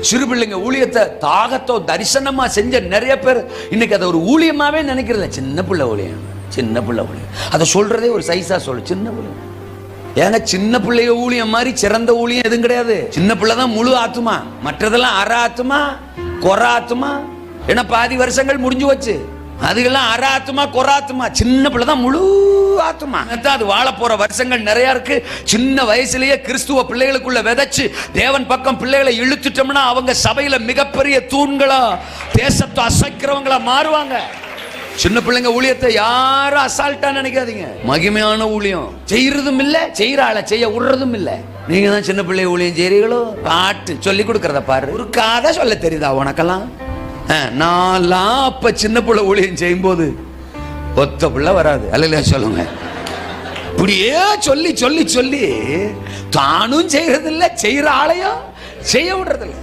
சிறு பிள்ளைங்க ஊழியத்தை தாகத்தோ தரிசனமா செஞ்ச நிறைய பேர் இன்னைக்கு அதை ஒரு ஊழியமாவே நினைக்கிறதில்ல. சின்ன பிள்ளை ஊழியம், சின்ன பிள்ளை ஊழியம். அதை சொல்றதே ஒரு சைஸா சொல்லு, சின்ன பிள்ளை. ஏங்க சின்ன பிள்ளைய ஊழியம் மாதிரி சிறந்த ஊழியம் எதுவும் கிடையாது. சின்ன பிள்ளை தான் முழு ஆத்துமா, மற்றதெல்லாம் அரை ஆத்துமா கொர ஆத்துமா. ஏன்னா பாதி வருஷங்கள் முடிஞ்சு வச்சு, அதுக்கெல்லாம் அரை ஆத்துமா கொர ஆத்துமா. சின்ன பிள்ளை தான் முழு ஆத்துமா. அது வாழ போற வருஷங்கள் நிறைய இருக்கு. சின்ன வயசுலயே கிறிஸ்துவ பிள்ளைகளுக்குள்ள விதைச்சு தேவன் பக்கம் பிள்ளைகளை இழுத்துட்டோம்னா அவங்க சபையில மிகப்பெரிய தூண்களா, தேசத்தை அசைக்கிறவங்களா மாறுவாங்க. சின்ன பிள்ளைங்க ஊழியத்தை யாரும் அசால்ட்டா நினைக்காதீங்க. மகிமையான ஊழியம் செய்யறதும் இல்ல, செய்யற ஆளை செய்ய விடுறதும் இல்ல. நீங்க தான் சின்ன பிள்ளை ஊழியம் செய்றீங்களோ, பாட்டு சொல்லி கொடுக்கறத பாரு. ஒரு கதை சொல்ல தெரியுதா உனக்கெல்லாம்? நான்லாம் அப்ப சின்ன பிள்ளை ஊழியம் செய்யும் போது ஒத்த பிள்ளை வராது. அல்ல சொல்லுங்க. இப்படியே சொல்லி சொல்லி சொல்லி தானும் செய்யறது இல்ல, செய்யற ஆளையும் செய்ய விடுறது இல்ல.